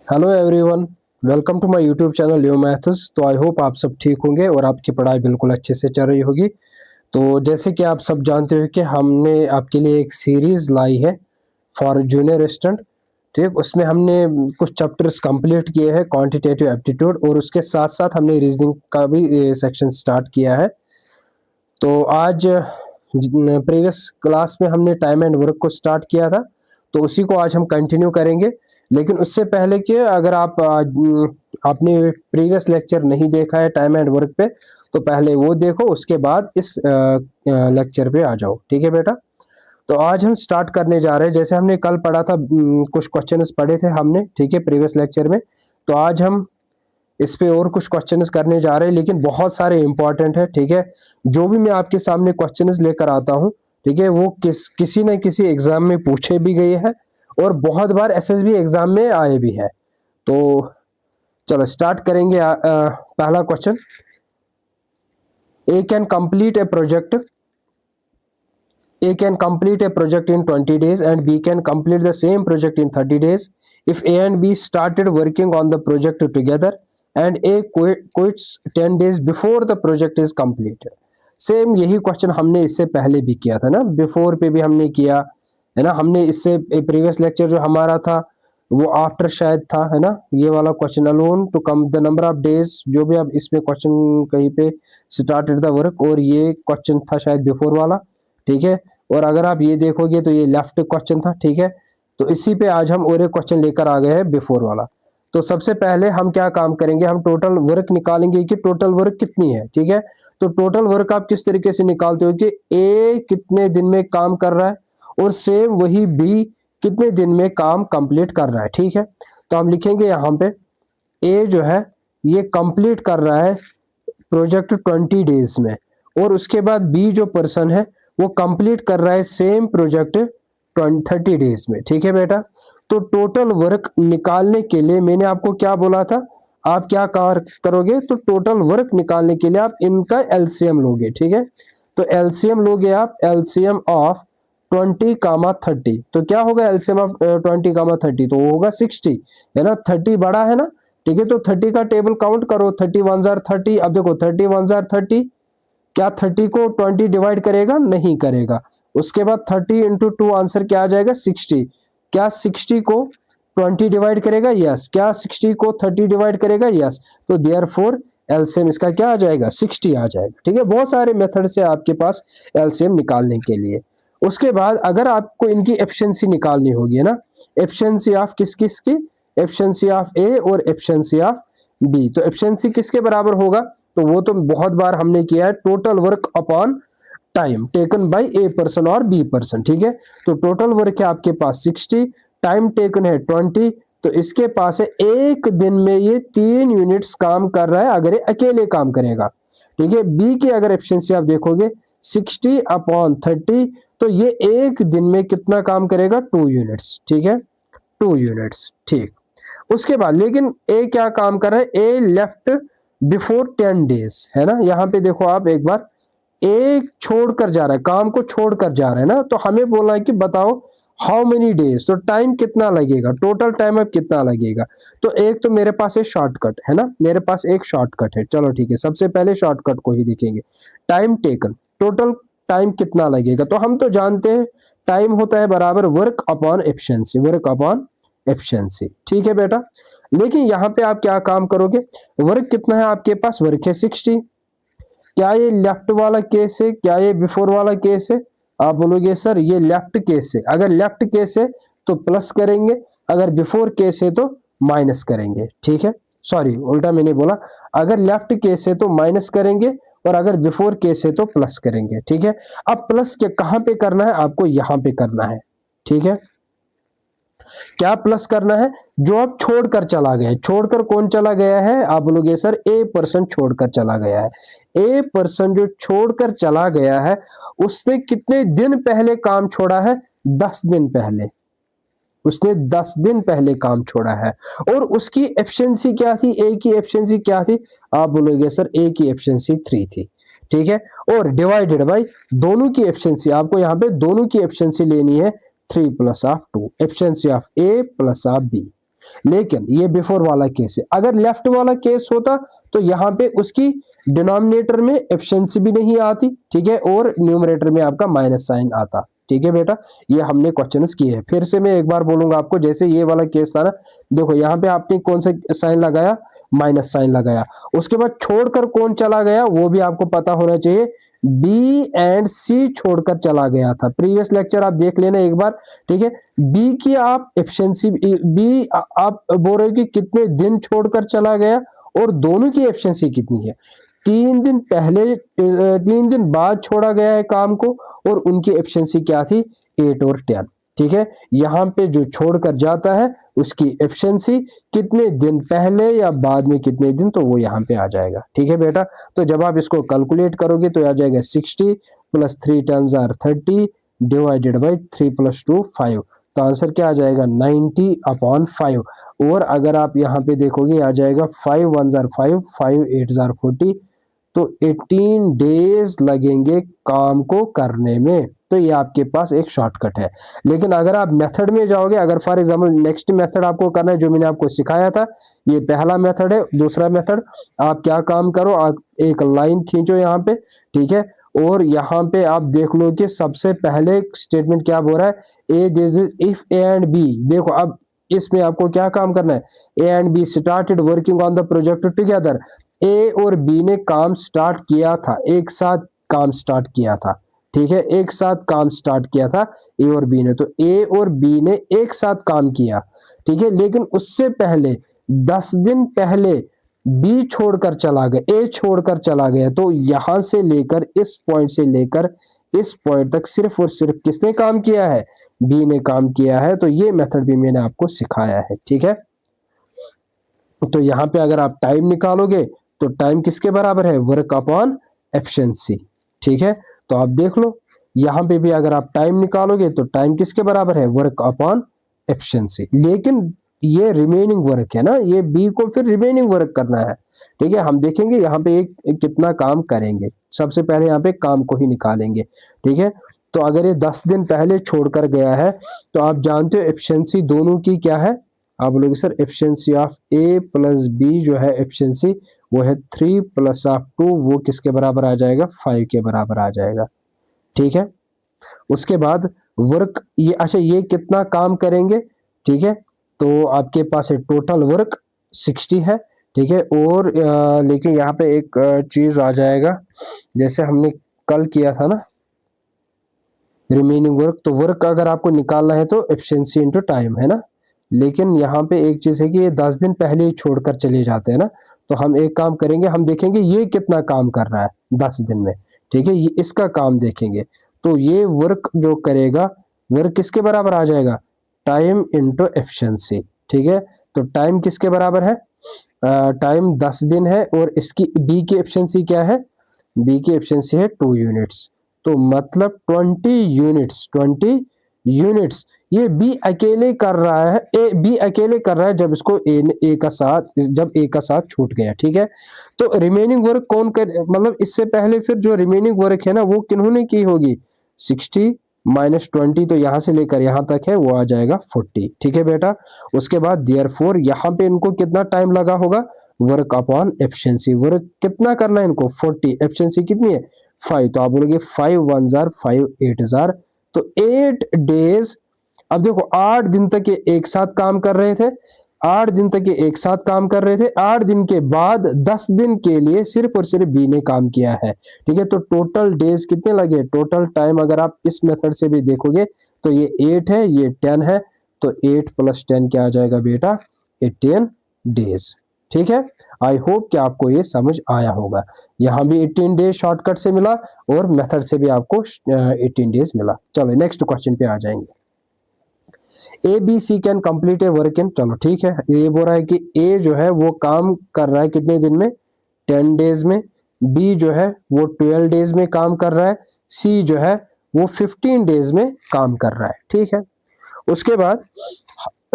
Hello everyone, welcome to my YouTube channel Leo maths. तो I hope आप सब ठीक होंगे और आपकी पढ़ाई बिल्कुल अच्छे से चल रही होगी। तो जैसे कि आप सब जानते हो कि हमने आपके लिए एक सीरीज़ लाई है फॉर जूनियर स्टूडेंट। ठीक, उसमें हमने कुछ चैप्टर्स कंप्लीट किए हैं, क्वांटिटेटिव एप्टीट्यूड, और उसके साथ-साथ हमने रीजनिंग का भी सेक्शन स्टार्ट किया है। तो आज प्रीवियस क्लास में हमने टाइम एंड वर्क को स्टार्ट किया था, तो उसी को आज हम कंटिन्यू करेंगे। लेकिन उससे पहले कि अगर आपने प्रीवियस लेक्चर नहीं देखा है टाइम एंड वर्क पे, तो पहले वो देखो, उसके बाद इस लेक्चर पे आ जाओ। ठीक है बेटा? तो आज हम स्टार्ट करने जा रहे हैं। जैसे हमने कल पढ़ा था, कुछ क्वेश्चंस पढ़े थे हमने, ठीक है, प्रीवियस लेक्चर में। तो आज हम इस पे और कुछ क्वेश्चंस करने जा रहे हैं, लेकिन बहुत सारे इंपॉर्टेंट है। ठीक है, जो भी मैं आपके सामने क्वेश्चंस लेकर आता हूँ, ठीक है, वो किसी न किसी एग्जाम में पूछे भी गए हैं और बहुत बार एसएसबी एग्जाम में आए भी है। तो चलो स्टार्ट करेंगे। पहला question, A can complete A project A can complete a project in 20 days and B can complete the same project in 30 days if A and B started working on the project together and A quits 10 days before the project is completed। Same यही question हमने इससे पहले भी किया था ना, before पे भी हमने किया है ना। हमने इससे प्रीवियस लेक्चर जो हमारा था वो आफ्टर शायद था, है ना, ये वाला question, alone to come the number of days, जो भी अब इसमें क्वेश्चन कहीं पे स्टार्टेड द वर्क, और ये क्वेश्चन था शायद बिफोर वाला। ठीक है, और अगर आप ये देखोगे तो ये लेफ्ट क्वेश्चन था। ठीक है, तो इसी पे आज हम और एक क्वेश्चन लेकर आ गए हैं बिफोर वाला। तो सबसे पहले हम क्या काम करेंगे, हम टोटल वर्क निकालेंगे कि टोटल वर्क कितनी है। ठीक है, तो टोटल वर्क आप किस तरीके से निकालते हो कि ए कितने दिन में काम कर रहा है और सेम वही बी कितने दिन में काम कंप्लीट कर रहा है। ठीक है, तो हम लिखेंगे यहाँ पे ए जो है ये कंप्लीट कर रहा है प्रोजेक्ट 20 डेज में, और उसके बाद बी जो पर्सन है वो कंप्लीट कर रहा है सेम प्रोजेक्ट 30 डेज में। ठीक है बेटा, तो टोटल वर्क निकालने के लिए मैंने आपको क्या बोला था, आप क्या करोगे, तो टोटल वर्क निकालने के लिए आप इनका एलसीएम लोगे। ठीक है, तो एलसीएम लोगे आप, एलसीएम ऑफ 20, 30। तो क्या होगा एलसीएम ऑफ 20, 30, तो वो होगा 60, है ना। 30 बड़ा है ना। ठीक है, तो 30 का टेबल काउंट करो, 30 1 जार 30। अब देखो 30 1 जार 30, क्या 30 को 20 डिवाइड करेगा? नहीं करेगा। उसके बाद 30 इंटू 2 आंसर क्या आ जाएगा? 60। क्या 60 को 20 डिवाइड करेगा? यस। क्या 60 को 30 डिवाइड करेगा? यस। तो देयरफॉर एलसीएम इसका क्या आ जाएगा? 60 आ जाएगा। ठीक है, बहुत सारे मेथड से आपके पास एलसीएम निकालने के लिए। उसके बाद अगर आपको इनकी एफिशिएंसी निकालनी होगी, है ना, एफिशिएंसी ऑफ किस किस की, एफिशिएंसी ऑफ ए और एफिशिएंसी ऑफ बी। तो एफिशिएंसी किसके बराबर होगा? तो वो तो बहुत बार हमने किया है, total work upon time taken by a person और बी पर्सन। ठीक है, तो टोटल वर्क है आपके पास 60, टाइम टेकन है 20, तो इसके पास है एक दिन में ये 3 यूनिट्स काम कर रहा है अगर ये अकेले काम करेगा। ठीक है, बी की अगर एफिशिएंसी आप देखोगे 60 अपॉन 30, तो ये एक दिन में कितना काम करेगा? 2 यूनिट्स। ठीक है, 2 यूनिट्स। ठीक, उसके बाद लेकिन ए क्या काम कर रहा है? ए लेफ्ट बिफोर 10 डेज, है ना। यहाँ पे देखो आप एक बार, ए छोड़कर जा रहा है, काम को छोड़कर जा रहा है ना, तो हमें बोलना है कि बताओ हाउ मेनी डेज, तो टाइम कितना लगेगा, टोटल टाइम अब कितना लगेगा। तो एक तो मेरे पास है शॉर्टकट, है ना, मेरे पास एक शॉर्टकट है। चलो ठीक है, सबसे पहले शॉर्टकट को ही देखेंगे। टाइम टेकन, टोटल टाइम कितना लगेगा, तो हम तो जानते हैं टाइम होता है बराबर work upon efficiency, work upon efficiency. ठीक है बेटा, लेकिन यहाँ पे आप क्या काम करोगे, वर्क कितना है आपके पास? वर्क है 60। क्या ये लेफ्ट वाला केस है? क्या ये बिफोर वाला केस है? आप बोलोगे सर ये लेफ्ट केस है। अगर लेफ्ट केस है तो प्लस करेंगे, अगर बिफोर केस है तो माइनस करेंगे। ठीक है, सॉरी उल्टा मैंने बोला, अगर लेफ्ट केस है तो माइनस करेंगे और अगर बिफोर केस है तो प्लस करेंगे। ठीक है, अब प्लस के कहां पे करना है? आपको यहां पे करना है। ठीक है, क्या प्लस करना है? जो अब छोड़कर चला गया है। छोड़कर कौन चला गया है? आप बोलोगे सर ए पर्सन छोड़कर चला गया है। ए पर्सन जो छोड़कर चला गया है उसने कितने दिन पहले काम छोड़ा है? 10 दिन पहले। उसने 10 दिन पहले काम छोड़ा है और उसकी एफिशिएंसी क्या थी? ए की एफिशिएंसी क्या थी? आप बोलोगे सर ए की एफिशिएंसी 3 थी। ठीक है, और डिवाइडेड बाय दोनों की एफिशिएंसी, आपको यहाँ पे दोनों की एफिशिएंसी लेनी है 3 plus of 2, efficiency of A plus of B. लेकिन ये बिफोर वाला केस है। अगर लेफ्ट वाला केस होता तो यहाँ पे उसकी डिनोमिनेटर में एफिशिएंसी भी नहीं आती, ठीक है, और न्यूमरेटर में आपका माइनस साइन आता। ठीक है बेटा, ये हमने क्वेश्चंस किए हैं। फिर से मैं एक बार बोलूंगा आपको, जैसे ये वाला केस था ना, देखो यहाँ पे आपने कौन सा साइन लगाया, माइनस साइन लगाया, उसके बाद छोड़कर कौन चला गया वो भी आपको पता होना चाहिए, बी एंड सी छोड़कर चला गया था। प्रीवियस लेक्चर आप देख लेना एक बार, ठीक है। बी की आप एफिशिएंसी, बी आप बोल रहे हो कि कितने दिन छोड़कर चला गया, और दोनों की एफिशिएंसी कितनी है। 3 दिन पहले, 3 दिन बाद छोड़ा गया है काम को, और उनकी एफिशिएंसी क्या थी, 8 और 10। ठीक है, यहाँ पे जो छोड़कर जाता है उसकी एफिशिएंसी कितने दिन पहले या बाद में कितने दिन, तो वो यहाँ पे आ जाएगा। ठीक है बेटा, तो जब आप इसको कैलकुलेट करोगे तो आ जाएगा 60 plus 3 10 are 30 divided by 3 plus 2 5। तो आंसर क्या आ जाएगा, 90/5। और अगर आप यहाँ पे देखोगे आ जाएगा 5 1 जार 5, 5 8 जार 40, तो 18 डेज लगेंगे काम को करने में। तो ये आपके पास एक शॉर्टकट है। लेकिन अगर आप मेथड में जाओगे, अगर फॉर एग्जांपल नेक्स्ट मेथड आपको करना है जो मैंने आपको सिखाया था, ये पहला मेथड है। दूसरा मेथड, आप क्या काम करो, आप एक लाइन खींचो यहाँ पे, ठीक है, और यहाँ पे आप देख लो कि सबसे पहले स्टेटमेंट क्या बोल रहा है, A this is if A and B. देखो अब इसमें आपको क्या काम करना है, A and B started working on the project together. A और बी ने काम स्टार्ट किया था, एक साथ काम स्टार्ट किया था। ठीक है, एक साथ काम स्टार्ट किया था ए और बी ने, तो ए और बी ने एक साथ काम किया। ठीक है, लेकिन उससे पहले 10 दिन पहले बी छोड़कर चला गया, ए छोड़कर चला गया। तो यहां से लेकर इस पॉइंट से लेकर इस पॉइंट तक सिर्फ और सिर्फ किसने काम किया है, बी ने काम किया है। तो ये मेथड भी मैंने आपको सिखाया है। ठीक है, तो यहां पे अगर आप टाइम निकालोगे तो टाइम किसके बराबर है, वर्क अपॉन एफिशिएंसी। ठीक है, तो आप देख लो यहां पे भी अगर आप टाइम निकालोगे तो टाइम किसके बराबर है, वर्क अपॉन एफिशिएंसी। लेकिन ये रिमेनिंग वर्क है ना, ये बी को फिर रिमेनिंग वर्क करना है। ठीक है, हम देखेंगे यहाँ पे एक कितना काम करेंगे। सबसे पहले यहाँ पे काम को ही निकालेंगे। ठीक है, तो अगर ये 10 दिन पहले छोड़कर गया है तो आप जानते हो एफिशिएंसी दोनों की क्या है। आप बोलोगे sir efficiency of A plus B जो है एफिशिएंसी वो है 3 प्लस ऑफ 2, वो किसके बराबर आ जाएगा, 5 के बराबर आ जाएगा। ठीक है, उसके बाद वर्क, ये अच्छा ये कितना काम करेंगे। ठीक है, तो आपके पास है टोटल वर्क 60 है। ठीक है, और लेकिन यहाँ पे एक चीज आ जाएगा, जैसे हमने कल किया था ना रिमेनिंग वर्क, तो वर्क अगर आपको निकालना है तो एफिशिएंसी इनटू टाइम है ना। लेकिन यहाँ पे एक चीज है कि ये 10 दिन पहले ही छोड़कर चले जाते हैं ना, तो हम एक काम करेंगे, हम देखेंगे ये कितना काम कर रहा है 10 दिन में। ठीक है, ये इसका काम देखेंगे, तो ये वर्क जो करेगा, वर्क किसके बराबर आ जाएगा, टाइम इंटू एफिशिएंसी। ठीक है, तो टाइम किसके बराबर है, टाइम 10 दिन है, और इसकी बी की एफिशिएंसी क्या है, बी की एफिशिएंसी है 2 यूनिट्स। तो मतलब 20 यूनिट्स ये बी अकेले कर रहा है, ए बी अकेले कर रहा है जब इसको ए का साथ, जब ए का साथ छूट गया। ठीक है, तो रिमेनिंग वर्क कौन कर, मतलब इससे पहले फिर जो रिमेनिंग वर्क है ना वो किन्होंने की होगी, 60 माइनस 20, तो यहां से लेकर यहां तक है वो आ जाएगा 40। ठीक है बेटा, उसके बाद देयरफॉर यहाँ पे इनको कितना टाइम लगा होगा, वर्क अपॉन एफिशिएंसी, वर्क कितना करना है इनको 40, एफिशिएंसी कितनी है 5, तो आप बोलोगे 5 1 जार 5 8 जार, तो 8 डेज। अब देखो 8 दिन तक ये एक साथ काम कर रहे थे, 8 दिन तक ये एक साथ काम कर रहे थे, 8 दिन के बाद 10 दिन के लिए सिर्फ और सिर्फ बी ने काम किया है। ठीक है, तो टोटल डेज कितने लगे, टोटल टाइम अगर आप इस मेथड से भी देखोगे तो ये 8 है, ये 10 है, तो 8 प्लस 10 क्या आ जाएगा बेटा, 18 डेज। ठीक है, आई होप कि आपको ये समझ आया होगा। यहाँ भी 18 डेज शॉर्टकट से मिला और मेथड से भी आपको 18 डेज मिला। चलो नेक्स्ट क्वेश्चन पे आ जाएंगे। A B C can complete a work in, चलो ठीक है, ये बोल रहा है कि ए जो है वो काम कर रहा है कितने दिन में, 10 डेज में, बी जो है वो 12 डेज में काम कर रहा है, सी जो है वो 15 डेज में काम कर रहा है। ठीक है, उसके बाद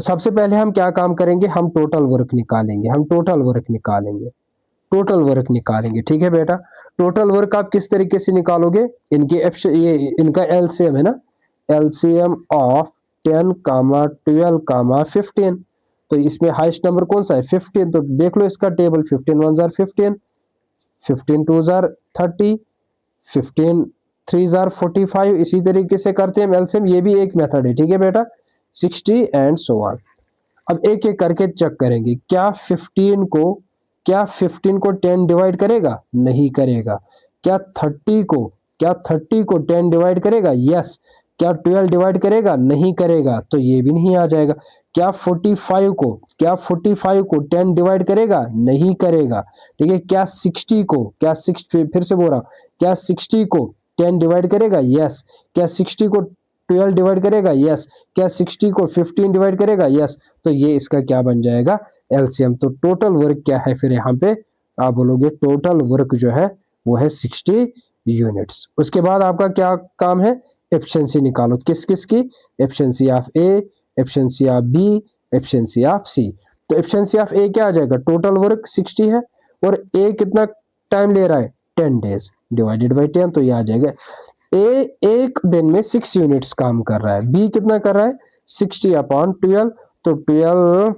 सबसे पहले हम क्या काम करेंगे, हम टोटल वर्क निकालेंगे, हम टोटल वर्क निकालेंगे, टोटल वर्क निकालेंगे। ठीक है बेटा, टोटल वर्क आप किस तरीके से निकालोगे, इनके ये इनका एलसीएम है ना, एलसीएम ऑफ 10 12 15, तो इसमें हाईएस्ट नंबर कौन सा है 15, तो देख लो इसका टेबल 15 1 जार 15, 15 2 जार 30, 15 3 जार 45, इसी तरीके से करते हैं एलसीएम, ये भी एक मेथड है, ठीक है बेटा, 60 एंड सो ऑन। अब एक एक करके चेक करेंगे, क्या 15 को 10 डिवाइड करेगा, नहीं करेगा। क्या 30 को 10 डिवाइड करेगा, यस। क्या 12 डिवाइड करेगा, नहीं करेगा, तो ये भी नहीं आ जाएगा। क्या 45 को 10 डिवाइड करेगा, नहीं करेगा, ठीक है। क्या 60 फिर से बोल रहा हूं, क्या 60 को 10 डिवाइड करेगा, यस। क्या 60 को 12 डिवाइड करेगा, यस। क्या 60 को 15 डिवाइड करेगा, यस। तो ये इसका क्या बन जाएगा, एलसीएम। तो टोटल वर्क क्या है फिर यहाँ पे, आप बोलोगे टोटल वर्क जो है वो है 60 यूनिट्स। उसके बाद आपका क्या काम है, एफिशिएंसी निकालो, किस किस की, efficiency of A, efficiency of B, efficiency of C. तो एफिशिएंसी ऑफ ए क्या आ जाएगा, टोटल वर्क 60 है और ए कितना टाइम ले रहा है 10 डेज डिवाइडेड बाई 10, तो ये आ जाएगा ए एक दिन में 6 यूनिट्स काम कर रहा है, बी कितना कर रहा है 60 अपॉन 12, तो 12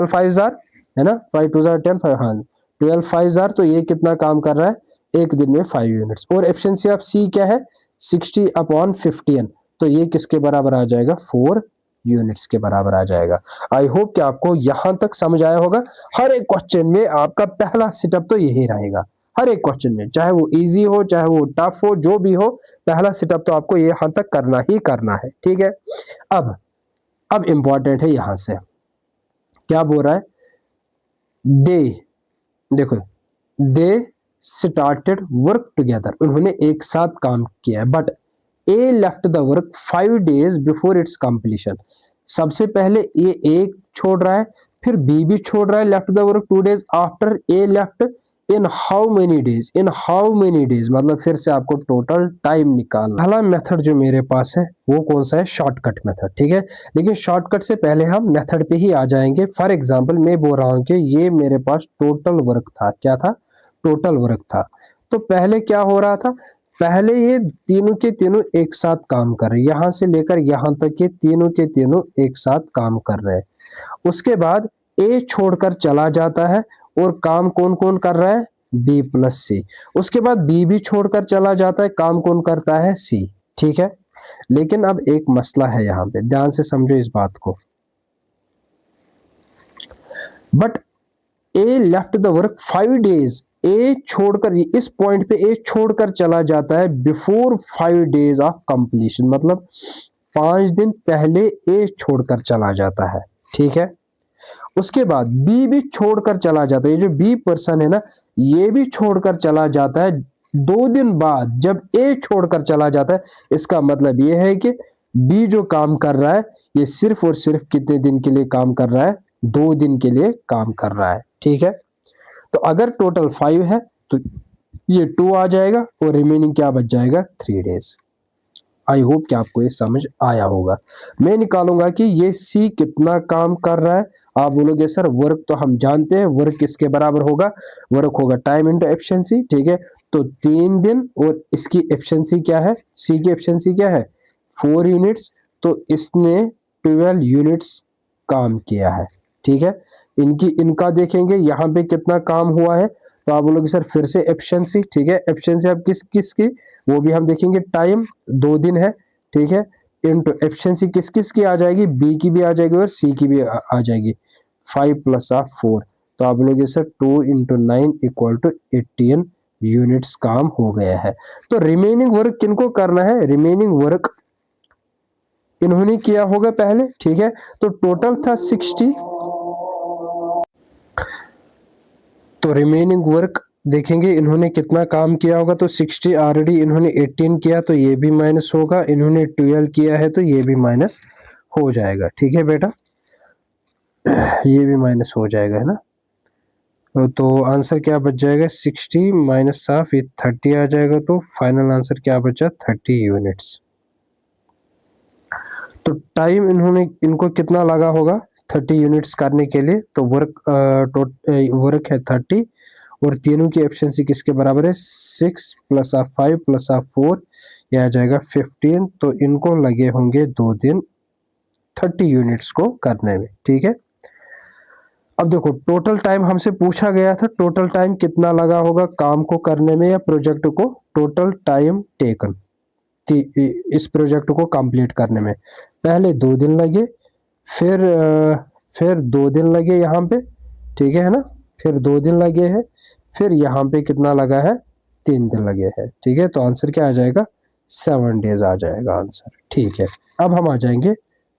5 जार है ना, 5 2 जार 10 5, हाँ 12 5 जार, तो ये कितना काम कर रहा है एक दिन में 5 यूनिट्स। और एफिशिएंसी ऑफ सी क्या है 60 अपॉन 15, तो ये किसके बराबर आ जाएगा 4 यूनिट्स के बराबर आ जाएगा। आई होप कि आपको यहां तक समझ आया होगा। हर एक क्वेश्चन में आपका पहला सेटअप तो यही रहेगा, हर एक क्वेश्चन में, चाहे वो इजी हो चाहे वो टफ हो, जो भी हो, पहला सेटअप तो आपको यहां तक करना ही करना है, ठीक है। अब इंपॉर्टेंट है यहां से क्या बोल रहा है, दे, देखो दे स्टार्टेड वर्क टुगेदर, उन्होंने एक साथ काम किया है, but A left the work 5 days before it's completion. सबसे पहले ये एक छोड़ रहा है, फिर बी भी छोड़ रहा है, left the work 2 days after a left, in how many days, मतलब फिर से आपको टोटल टाइम निकालना। पहला मेथड जो मेरे पास है वो कौन सा है, शॉर्टकट मेथड, ठीक है। लेकिन शॉर्टकट से पहले हम मेथड पे ही आ जाएंगे। फॉर एग्जांपल मैं बोल रहा हूं कि ये मेरे पास टोटल वर्क था, क्या था, टोटल वर्क था। तो पहले क्या हो रहा था, पहले ये तीनों के तीनों एक साथ काम कर रहे हैं, यहां से लेकर यहां तक ये तीनों के तीनों एक साथ काम कर रहे हैं। उसके बाद ए छोड़कर चला जाता है और काम कौन कौन कर रहा है, बी प्लस सी। उसके बाद बी भी छोड़कर चला जाता है, काम कौन करता है, सी, ठीक है। लेकिन अब एक मसला है यहां पे, ध्यान से समझो इस बात को। But A left the work 5 days, A छोड़कर, इस पॉइंट पे ए छोड़कर चला जाता है बिफोर 5 डेज ऑफ कंप्लीशन, मतलब 5 दिन पहले ए छोड़कर चला जाता है, ठीक है। उसके बाद बी भी छोड़कर चला जाता है, ये जो बी पर्सन है ना, ये भी छोड़कर चला जाता है 2 दिन बाद जब ए छोड़कर चला जाता है। इसका मतलब ये है कि बी जो काम कर रहा है ये सिर्फ और सिर्फ कितने दिन के लिए काम कर रहा है, 2 दिन के लिए काम कर रहा है, ठीक है। तो अगर टोटल 5 है तो ये 2 आ जाएगा और रिमेनिंग क्या बच जाएगा 3 डेज। आई होप कि आपको ये समझ आया होगा। मैं निकालूंगा कि ये सी कितना काम कर रहा है। आप बोलोगे सर वर्क तो हम जानते हैं, वर्क किसके बराबर होगा, वर्क होगा टाइम इंटू एफिशिएंसी, ठीक है। तो 3 दिन और इसकी एफिशिएंसी क्या है, सी की एफिशिएंसी क्या है 4 यूनिट्स, तो इसने 12 यूनिट्स काम किया है, ठीक है। इनका देखेंगे यहाँ पे कितना काम हुआ है, तो आप बोलोगे सर फिर से एफिशिएंसी, ठीक है। एफिशिएंसी अब किस किस की, वो भी हम देखेंगे, टाइम 2 दिन है, ठीक है, इनटू एफिशिएंसी किस किस की आ जाएगी, बी की भी आ जाएगी और सी की भी आ जाएगी, 5 प्लस 4, तो आप बोलोगे sir 2 into 9 equal to 18 units काम हो गया है। तो रिमेनिंग वर्क किनको करना है, रिमेनिंग वर्क इन्होंने किया होगा पहले, ठीक है। तो टोटल था 60, तो रिमेनिंग वर्क देखेंगे इन्होंने कितना काम किया होगा, तो 60 ऑलरेडी इन्होंने 18 किया तो ये भी माइनस होगा, इन्होंने 12 किया है तो ये भी माइनस हो जाएगा, ठीक है बेटा, ये भी माइनस हो जाएगा, है ना। तो आंसर क्या बच जाएगा 60 माइनस ऑफ ये 30 आ जाएगा, तो फाइनल आंसर क्या बचा 30 यूनिट्स। तो टाइम इनको कितना लगा होगा 30 यूनिट्स करने के लिए, तो वर्क है 30 और तीनों की एफिशिएंसी किसके बराबर है 6 प्लस 5 प्लस 4, यह आ जाएगा 15, तो इनको लगे होंगे 2 दिन 30 यूनिट्स को करने में, ठीक है। अब देखो टोटल टाइम हमसे पूछा गया था, टोटल टाइम कितना लगा होगा काम को करने में या प्रोजेक्ट को, टोटल टाइम टेकन इस प्रोजेक्ट को कंप्लीट करने में। पहले 2 दिन लगे, फिर 2 दिन लगे यहाँ पे, ठीक है ना, फिर 2 दिन लगे हैं, फिर यहाँ पे कितना लगा है, 3 दिन लगे हैं, ठीक है। तो आंसर क्या आ जाएगा, 7 डेज आ जाएगा आंसर, ठीक है। अब हम आ जाएंगे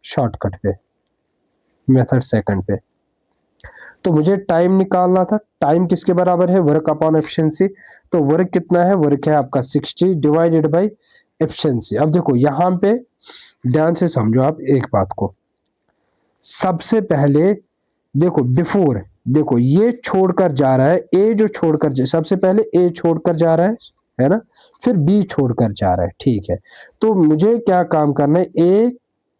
शॉर्टकट पे, मेथड सेकंड पे। तो मुझे टाइम निकालना था, टाइम किसके बराबर है, वर्क अपॉन एफिशिएंसी। तो वर्क कितना है, वर्क है आपका 60 डिवाइडेड बाई एफिशिएंसी। अब देखो यहाँ पे ध्यान से समझो आप एक बात को, सबसे पहले देखो बिफोर, देखो ये छोड़कर जा रहा है, ए जो छोड़कर, सबसे पहले ए छोड़कर जा रहा है ना, फिर बी छोड़कर जा रहा है, ठीक है। तो मुझे क्या काम करना है, ए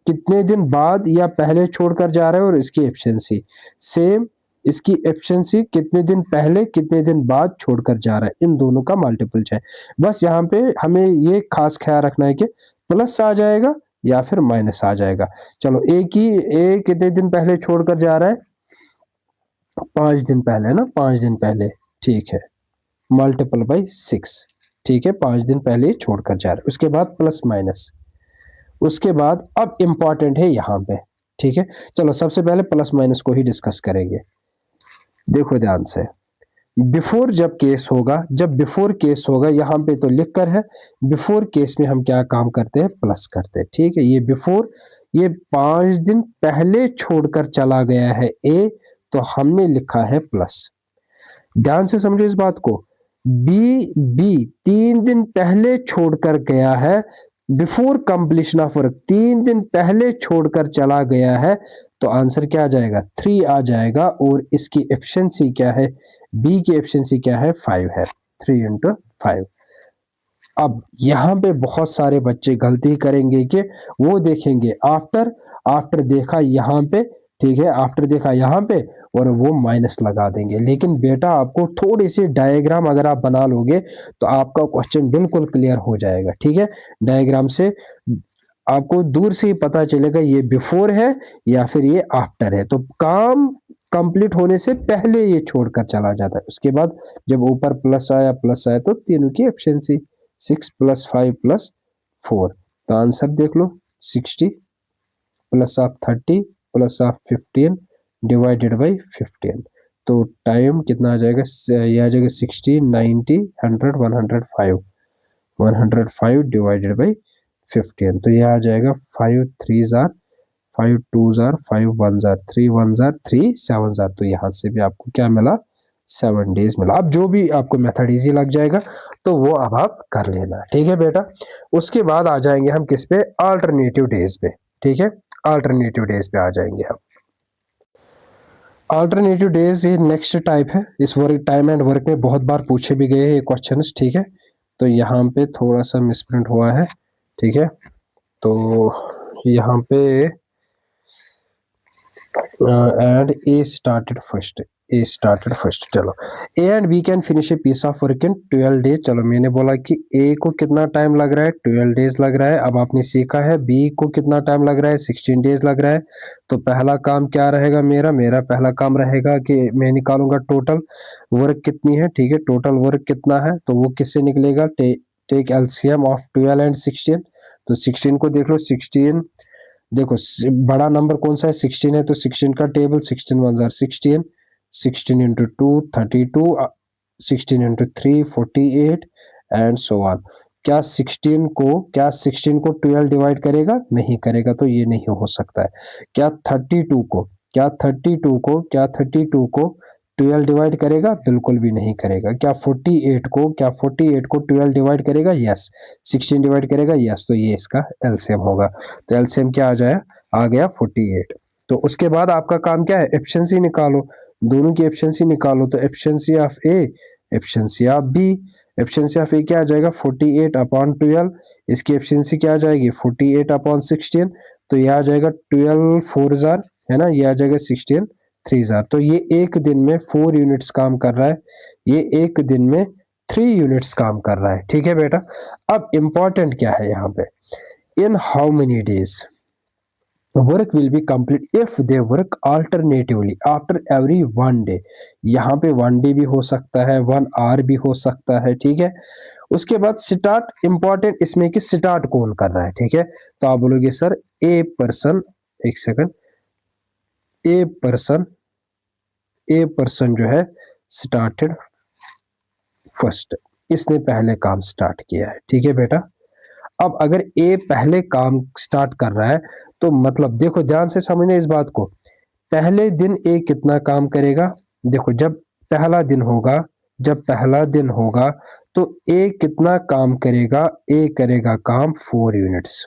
कितने दिन बाद या पहले छोड़कर जा रहा है, और इसकी एफिशिएंसी सेम, इसकी एफिशिएंसी कितने दिन पहले कितने दिन बाद छोड़कर जा रहा है, इन दोनों का मल्टीपल है। बस यहाँ पे हमें ये खास ख्याल रखना है कि प्लस आ जाएगा या फिर माइनस आ जाएगा। चलो ए कितने दिन पहले छोड़कर जा रहा है, 5 दिन पहले ना, 5 दिन पहले, ठीक है, मल्टीपल बाई 6, ठीक है, 5 दिन पहले छोड़कर जा रहा है। उसके बाद प्लस माइनस, उसके बाद अब इंपॉर्टेंट है यहाँ पे, ठीक है। चलो सबसे पहले प्लस माइनस को ही डिस्कस करेंगे। देखो ध्यान से, बिफोर जब केस होगा, जब बिफोर केस होगा यहाँ पे तो लिख कर है, बिफोर केस में हम क्या काम करते हैं, प्लस करते हैं, ठीक है। ये बिफोर, ये 5 दिन पहले छोड़कर चला गया है ए, तो हमने लिखा है प्लस। ध्यान से समझो इस बात को, बी 3 दिन पहले छोड़कर गया है, बिफोर कंप्लीशन ऑफ वर्क, 3 दिन पहले छोड़कर चला गया है, तो आंसर क्या आ जाएगा, 3 आ जाएगा। और इसकी एफिशिएंसी क्या है, बी की एफिशिएंसी क्या है, 5 है, 3 इंटू 5। अब यहाँ पे बहुत सारे बच्चे गलती करेंगे कि वो देखेंगे आफ्टर, आफ्टर देखा यहाँ पे, ठीक है, आफ्टर देखा यहाँ पे, और वो माइनस लगा देंगे। लेकिन बेटा आपको थोड़ी सी डायग्राम अगर आप बना लोगे तो आपका क्वेश्चन बिल्कुल क्लियर हो जाएगा, ठीक है। डायग्राम से आपको दूर से ही पता चलेगा ये बिफोर है या फिर ये आफ्टर है। तो काम कंप्लीट होने से पहले ये छोड़कर चला जाता है, उसके बाद जब ऊपर प्लस आया तो तीनों की एफिशिएंसी 6 + 5 + 4, तो आंसर देख लो 60 plus of 30 plus of 15 divided by 15। तो टाइम कितना आ जाएगा, ये आ जाएगा 60 90 100 105, 105 डिवाइडेड बाई 15। तो ये आ जाएगा 5 3 jar 5 2 jar 5 1 jar 3 1 jar 3 7 jar. तो यहाँ से भी आपको क्या मिला, 7 डेज मिला। अब जो भी आपको मेथड इजी लग जाएगा तो वो अब आप कर लेना, ठीक है बेटा। उसके बाद आ जाएंगे हम किस पे, अल्टरनेटिव डेज पे, ठीक है, अल्टरनेटिव डेज पे आ जाएंगे हम। अल्टरनेटिव डेज ये नेक्स्ट टाइप है, इस वर्क टाइम एंड वर्क में बहुत बार पूछे भी गए हैं क्वेश्चन, ठीक है। तो यहाँ पे थोड़ा सा मिसप्रिंट हुआ है, ठीक है। तो यहाँ पे and A started first, A started first। चलो A and B can finish a piece of work in 12 days। चलो मैंने बोला कि A को कितना टाइम लग रहा है, 12 डेज लग रहा है। अब आपने सीखा है B को कितना टाइम लग रहा है, 16 डेज लग रहा है। तो पहला काम क्या रहेगा मेरा पहला काम रहेगा कि मैं निकालूंगा टोटल वर्क कितनी है, ठीक है, टोटल वर्क कितना है। तो वो किससे निकलेगा, टेक एलसीएम ऑफ 12 एंड 16। तो 16 को देख लो, 16 देखो बड़ा नंबर कौन सा है, 16 है, तो 16 का table 16 1 jar 16, 16 into 2 32, 16 into 3 48 and so on. क्या 16 को 12 डिवाइड करेगा, नहीं करेगा, तो ये नहीं हो सकता है। क्या 32 को क्या 32 को 12 डिवाइड करेगा, बिल्कुल भी नहीं करेगा। क्या 48 को 12 डिवाइड करेगा, यस। 16 डिवाइड करेगा, यस। तो ये इसका एलसीएम होगा। तो एलसीएम क्या आ गया 48। तो उसके बाद आपका काम क्या है, एफिशिएंसी निकालो, दोनों की एफिशिएंसी निकालो। तो efficiency of A, efficiency of B, efficiency of A क्या आ जाएगा 48 अपॉन 12, इसकी एफिशिएंसी क्या आ जाएगी 48 अपॉन 16। तो ये आ जाएगा 12 4 जार, है ना, ये आ जाएगा 16 3 जार। तो ये एक दिन में 4 यूनिट्स काम कर रहा है, ये एक दिन में 3 यूनिट्स काम कर रहा है, ठीक है बेटा। अब इंपॉर्टेंट क्या है यहाँ पे, in how many days, work will be complete if they work alternatively after every 1 day. यहाँ पे 1 डे भी हो सकता है, 1 आवर भी हो सकता है, ठीक है। उसके बाद स्टार्ट, इंपॉर्टेंट इसमें कि स्टार्ट कौन कर रहा है, ठीक है। तो आप बोलोगे सर ए पर्सन, एक second, a person, a person जो है स्टार्टेड फर्स्ट, इसने पहले काम स्टार्ट किया है, ठीक है बेटा। अब अगर ए पहले काम स्टार्ट कर रहा है तो मतलब देखो ध्यान से समझना इस बात को, पहले दिन ए कितना काम करेगा। देखो जब पहला दिन होगा, जब पहला दिन होगा तो ए कितना काम करेगा, ए करेगा काम 4 यूनिट्स।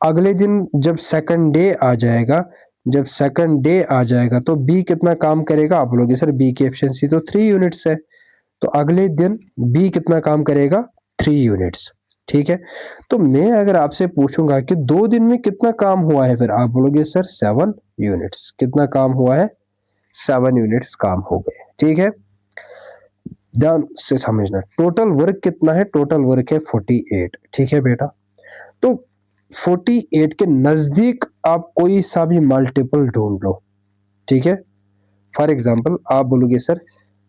अगले दिन जब सेकंड डे आ जाएगा, जब सेकंड डे आ जाएगा तो बी कितना काम करेगा। आप बोलोगे सर बी की एफिशिएंसी तो 3 यूनिट्स है, तो अगले दिन बी कितना काम करेगा, 3 यूनिट्स, ठीक है। तो मैं अगर आपसे पूछूंगा कि 2 दिन में कितना काम हुआ है, फिर आप बोलोगे सर 7 यूनिट्स। कितना काम हुआ है, 7 यूनिट्स काम हो गए, ठीक है। ध्यान से समझना, टोटल वर्क कितना है, टोटल वर्क है 48, ठीक है बेटा। तो 48 के नजदीक आप कोई सा भी मल्टीपल ढूंढ लो, ठीक है। फॉर एग्जाम्पल आप बोलोगे सर,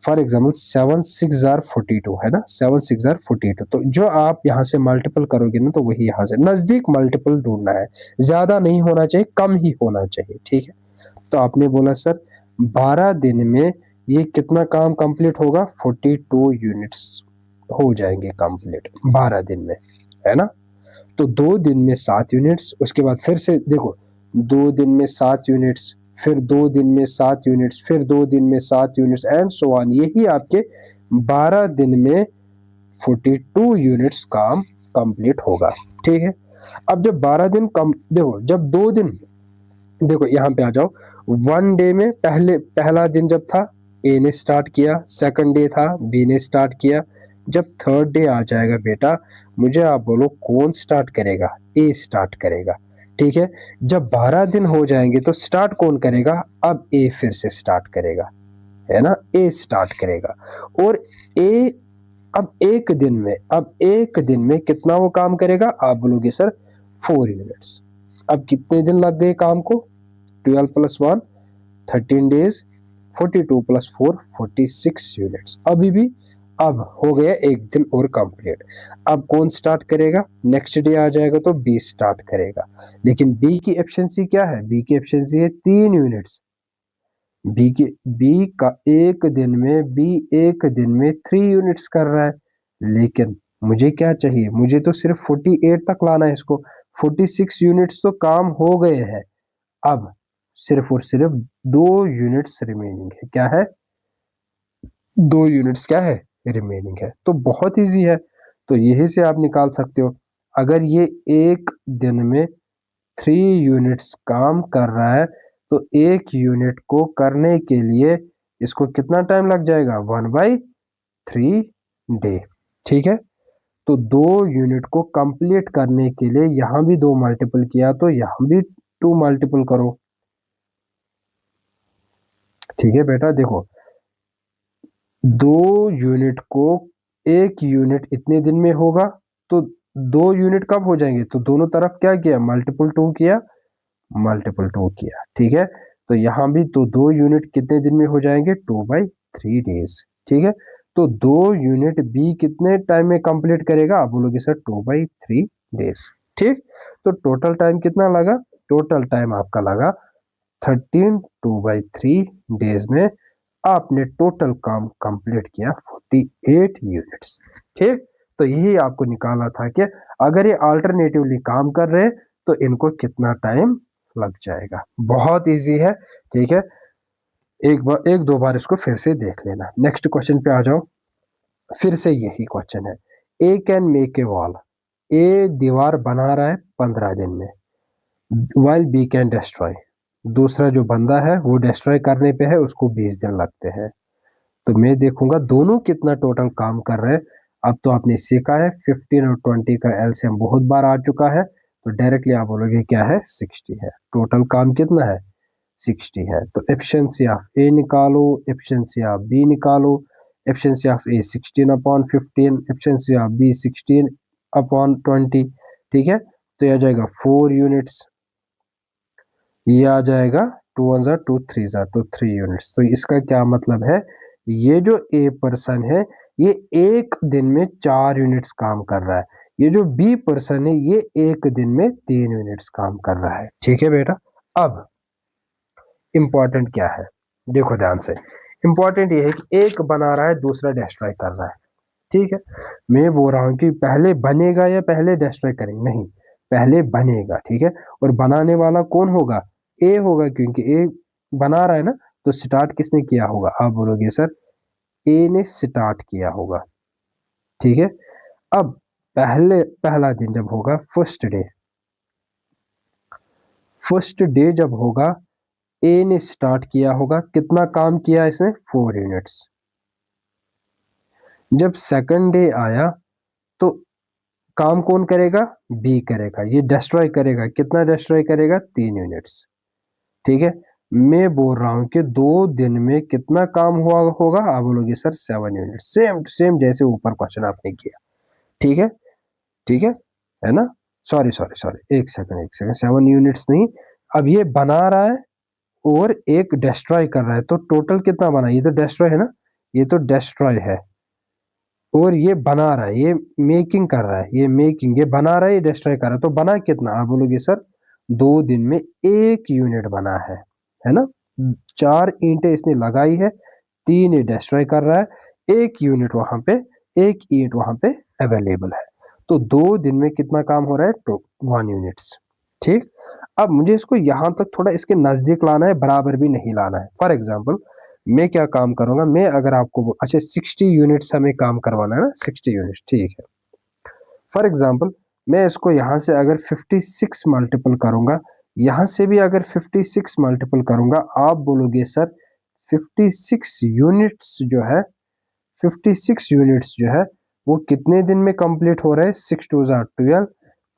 फॉर एग्जाम्पल 7 6 42 है ना, 7 6 42, तो जो आप यहाँ से मल्टीपल करोगे ना तो वही यहाँ से नजदीक मल्टीपल ढूंढना है, ज्यादा नहीं होना चाहिए, कम ही होना चाहिए, ठीक है। तो आपने बोला सर 12 दिन में ये कितना काम कंप्लीट होगा, 42 यूनिट्स हो जाएंगे कंप्लीट 12 दिन में, है ना। तो 2 दिन में 7 यूनिट्स, उसके बाद फिर से देखो 2 दिन में 7 यूनिट्स, फिर 2 दिन में 7 यूनिट्स, फिर 2 दिन में 7 यूनिट्स एंड सो ऑन, यही आपके 12 दिन में 42 यूनिट्स काम कंप्लीट होगा, ठीक है। अब जब 12 दिन कम, देखो जब 2 दिन, देखो यहाँ पे आ जाओ, 1 डे में पहला दिन जब था ए ने स्टार्ट किया, सेकंड डे था बी ने स्टार्ट किया, जब थर्ड डे आ जाएगा बेटा, मुझे आप बोलो कौन स्टार्ट करेगा, ए स्टार्ट करेगा, ठीक है। जब 12 दिन हो जाएंगे तो स्टार्ट कौन करेगा, अब ए फिर से स्टार्ट करेगा, है ना, ए स्टार्ट करेगा। और ए अब एक दिन में कितना वो काम करेगा, आप बोलोगे सर 4 यूनिट्स। अब कितने दिन लग गए काम को, 12 + 1 13 डेज, 42 + 4 46 यूनिट्स। अभी भी अब हो गया एक दिन और कंप्लीट। अब कौन स्टार्ट करेगा, नेक्स्ट डे आ जाएगा तो बी स्टार्ट करेगा। लेकिन बी की एफिशिएंसी क्या है, बी की एफिशिएंसी है 3 यूनिट्स। बी एक दिन में 3 यूनिट्स कर रहा है, लेकिन मुझे क्या चाहिए, मुझे तो सिर्फ 48 तक लाना है इसको। 46 यूनिट्स तो काम हो गए हैं, अब सिर्फ और सिर्फ 2 यूनिट्स रिमेनिंग है, क्या है, 2 यूनिट्स क्या है, रिमेनिंग है। तो बहुत इजी है, तो यही से आप निकाल सकते हो। अगर ये एक दिन में 3 यूनिट्स काम कर रहा है तो 1 यूनिट को करने के लिए इसको कितना टाइम लग जाएगा, 1/3 डे, ठीक है। तो 2 यूनिट को कंप्लीट करने के लिए यहां भी 2 मल्टीपल किया तो यहां भी 2 मल्टीपल करो, ठीक है बेटा। देखो 2 यूनिट को, 1 यूनिट इतने दिन में होगा तो 2 यूनिट कब हो जाएंगे, तो दोनों तरफ क्या किया, मल्टीपल 2 किया, मल्टीपल 2 किया, ठीक है। तो यहाँ भी तो 2 यूनिट कितने दिन में हो जाएंगे, 2/3 डेज, ठीक है। तो 2 यूनिट बी कितने टाइम में कंप्लीट करेगा, आप बोलोगे सर 2/3 डेज, ठीक। तो टोटल टाइम कितना लगा, टोटल टाइम आपका लगा 2/3 डेज में आपने टोटल काम कंप्लीट किया 48 यूनिट्स, ठीक। तो यही आपको निकालना था कि अगर ये अल्टरनेटिवली काम कर रहे हैं तो इनको कितना टाइम लग जाएगा। बहुत इजी है, ठीक है। एक दो बार इसको फिर से देख लेना। नेक्स्ट क्वेश्चन पे आ जाओ, फिर से यही क्वेश्चन है, ए कैन मेक ए वॉल, ए दीवार बना रहा है 15 दिन में, वाइल बी कैन डिस्ट्रॉय, दूसरा जो बंदा है वो डिस्ट्रॉय करने पे है उसको 20 दिन लगते हैं। तो मैं देखूंगा दोनों कितना टोटल काम कर रहे हैं। अब तो आपने सीखा है 15 और 20 का एलसीएम बहुत बार आ चुका है, तो डायरेक्टली आप बोलोगे क्या है, 60 है। टोटल काम कितना है, 60 है। तो एफिशिएंसी ऑफ ए निकालो, एफिशिएंसी ऑफ बी निकालो। Efficiency of A 16/15, efficiency of B 16/20, ठीक है। तो यह आ जाएगा 4 यूनिट्स, ये आ जाएगा 2 1 2 3 तो 3 यूनिट्स। तो इसका क्या मतलब है, ये जो ए पर्सन है ये एक दिन में 4 यूनिट्स काम कर रहा है, ये जो बी पर्सन है ये एक दिन में 3 यूनिट्स काम कर रहा है। ठीक है बेटा। अब इंपॉर्टेंट क्या है, देखो ध्यान से, इंपॉर्टेंट ये है कि एक बना रहा है दूसरा डिस्ट्रॉय कर रहा है। ठीक है, मैं बोल रहा हूँ कि पहले बनेगा या पहले डिस्ट्रॉय करेंगे, नहीं, पहले बनेगा। ठीक है, और बनाने वाला कौन होगा, ए होगा, क्योंकि ए बना रहा है ना। तो स्टार्ट किसने किया होगा, आप बोलोगे सर ए ने स्टार्ट किया होगा। ठीक है, अब पहला दिन जब होगा, फर्स्ट डे जब होगा, ए ने स्टार्ट किया होगा, कितना काम किया इसने, 4 यूनिट्स। जब सेकंड डे आया तो काम कौन करेगा, बी करेगा, ये डिस्ट्रॉय करेगा, कितना डिस्ट्रॉय करेगा, 3 यूनिट्स। ठीक है, मैं बोल रहा हूं कि 2 दिन में कितना काम हुआ होगा, आप बोलोगे सर 7 यूनिट, सेम सेम जैसे ऊपर क्वेश्चन आपने किया। ठीक है, ठीक है ना। सॉरी सॉरी सॉरी, एक सेकंड, 7 यूनिट्स नहीं, अब ये बना रहा है और एक डिस्ट्रॉय कर रहा है, तो टोटल कितना बना, ये तो डिस्ट्रॉय है ना, ये तो डिस्ट्रॉय है, और ये बना रहा है, ये मेकिंग कर रहा है, ये मेकिंग, ये बना रहा है, ये डिस्ट्रॉय कर रहा है, तो बना कितना, आप बोलोगे सर 2 दिन में 1 यूनिट बना है ना। 4 ईंटें इसने लगाई है, 3 ये डिस्ट्रॉय कर रहा है, 1 यूनिट वहां पे, 1 ईंट वहां पे अवेलेबल है। तो 2 दिन में कितना काम हो रहा है, तो 1 यूनिट्स। ठीक, अब मुझे इसको यहां तक थोड़ा इसके नजदीक लाना है, बराबर भी नहीं लाना है। फॉर एग्जाम्पल मैं क्या काम करूंगा, मैं अगर आपको अच्छा 60 यूनिट्स हमें काम करवाना है ना, 60 यूनिट्स, ठीक है। फॉर एग्जाम्पल मैं इसको यहाँ से अगर 56 मल्टीपल करूंगा, यहाँ से भी अगर 56 मल्टीपल करूंगा, आप बोलोगे सर 56 यूनिट्स जो है, 56 यूनिट्स जो है वो कितने दिन में कंप्लीट हो रहे हैं, 6 2 12,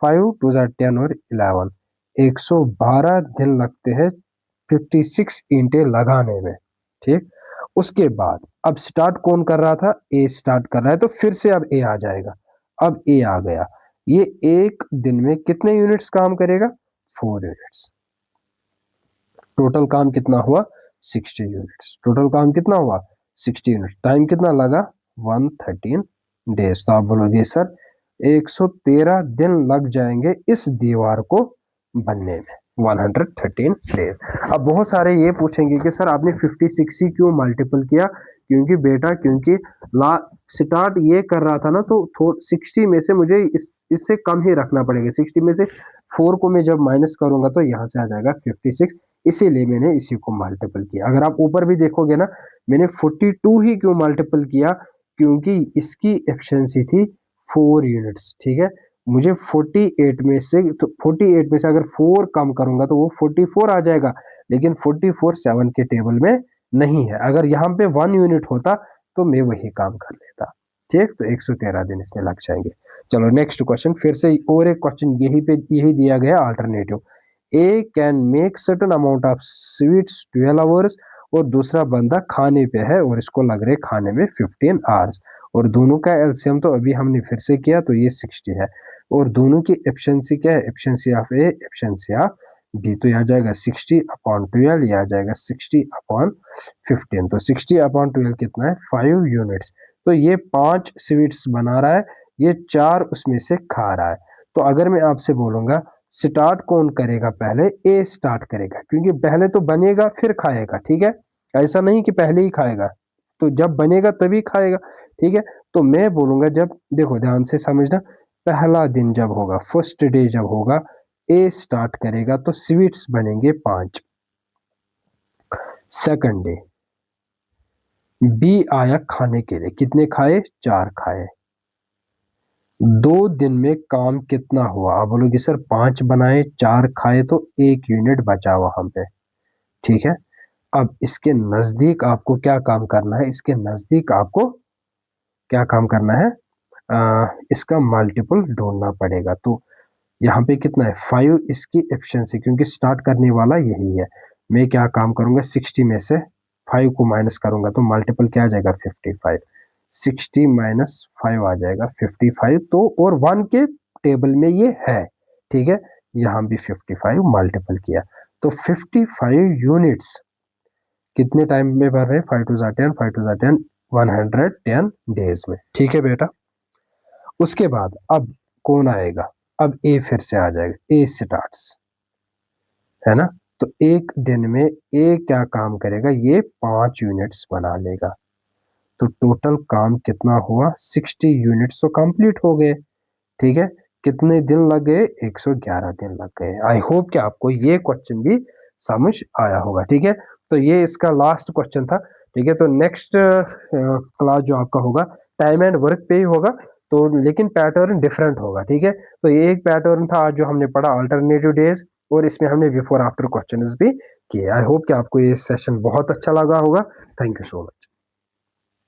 5 2 10 और 11, 112 दिन लगते हैं 56 ईंटें लगाने में। ठीक, उसके बाद अब स्टार्ट कौन कर रहा था, ए स्टार्ट कर रहा है, तो फिर से अब ए आ जाएगा। अब ए आ गया, ये एक दिन में कितने यूनिट्स काम करेगा, 4 यूनिट्स। टोटल काम कितना हुआ, 60 यूनिट्स। टोटल काम कितना हुआ, 60 यूनिट। टाइम कितना लगा, 113 डेज। तो आप बोलोगे सर 113 दिन लग जाएंगे इस दीवार को बनने में, 113 डेज। अब बहुत सारे ये पूछेंगे कि सर आपने 56 ही क्यों मल्टीपल किया, क्योंकि बेटा, क्योंकि ला स्टार्ट ये कर रहा था ना, तो 60 में से मुझे इससे कम ही रखना पड़ेगा। 60 में से 4 को मैं जब माइनस करूंगा तो यहाँ से आ जाएगा 56, इसीलिए मैंने इसी को मल्टीपल किया। अगर आप ऊपर भी देखोगे ना, मैंने 42 ही क्यों मल्टीपल किया, क्योंकि इसकी एफिशिएंसी थी 4 यूनिट्स। ठीक है, मुझे 48 में से, तो 48 में से अगर 4 कम करूंगा तो वो 44 आ जाएगा, लेकिन 44 7 के टेबल में नहीं है। अगर यहाँ पे 1 यूनिट होता तो मैं वही काम कर लेता। ठीक, तो 113 दिन इसमें लग जाएंगे। चलो नेक्स्ट क्वेश्चन, फिर से और एक क्वेश्चन यही दिया गया alternative. A can make certain amount of sweets 12 hours, और दूसरा बंदा खाने पे है और इसको लग रहे खाने में 15 आवर्स, और दोनों का एलसीएम तो अभी हमने फिर से किया, तो ये 60 है, और दोनों की एफिशिएंसी क्या है, efficiency of A, efficiency of B. तो यहाँ जाएगा 60/12, यह जाएगा 60/15। तो 60/12 कितना है, 5 यूनिट्स। तो ये 5 स्वीट्स बना रहा है, ये 4 उसमें से खा रहा है। तो अगर मैं आपसे बोलूंगा स्टार्ट कौन करेगा, पहले ए स्टार्ट करेगा, क्योंकि पहले तो बनेगा फिर खाएगा। ठीक है, ऐसा नहीं कि पहले ही खाएगा, तो जब बनेगा तभी खाएगा। ठीक है, तो मैं बोलूंगा, जब देखो ध्यान से समझना, पहला दिन जब होगा, फर्स्ट डे जब होगा, ए स्टार्ट करेगा तो स्वीट्स बनेंगे 5। सेकंड डे बी आया खाने के लिए, कितने खाए, 4 खाए। 2 दिन में काम कितना हुआ, आप बोलोगे सर 5 बनाए 4 खाए तो 1 यूनिट बचा वहां पे। ठीक है, अब इसके नजदीक आपको क्या काम करना है, इसके नजदीक आपको क्या काम करना है, इसका मल्टीपल ढूंढना पड़ेगा। तो यहाँ पे कितना है, 5 इसकी एफिशिएंसी, क्योंकि स्टार्ट करने वाला यही है। मैं क्या काम करूंगा, 60 में से 5 को माइनस करूंगा तो मल्टीपल क्या आ जाएगा, 55। 60 माइनस 5 आ जाएगा 55। तो और 1 के टेबल में ये है। ठीक है, यहाँ भी 55 मल्टीपल किया तो 55 यूनिट्स कितने टाइम में भर रहे हैं? 5 टू 10, 5 टू 10, 110 डेज में। ठीक है बेटा। उसके बाद अब कौन आएगा? अब ए फिर से आ जाएगा, ए स्टार्ट्स, है ना। तो एक दिन में ए क्या काम करेगा? ये 5 यूनिट्स बना लेगा। तो टोटल काम कितना हुआ? 60 यूनिट्स तो कंप्लीट हो गए। ठीक है। कितने दिन लग गए? 111 दिन लग गए। आई होप कि आपको ये क्वेश्चन भी समझ आया होगा। ठीक है। तो ये इसका लास्ट क्वेश्चन था। ठीक है। तो नेक्स्ट क्लास जो आपका होगा टाइम एंड वर्क पे ही होगा, तो लेकिन पैटर्न डिफरेंट होगा। ठीक है। तो ये एक पैटर्न था आज जो हमने पढ़ा, अल्टरनेटिव डेज, और इसमें हमने बिफोर आफ्टर क्वेश्चंस भी किए। आई होप कि आपको ये सेशन बहुत अच्छा लगा होगा। Thank you so much.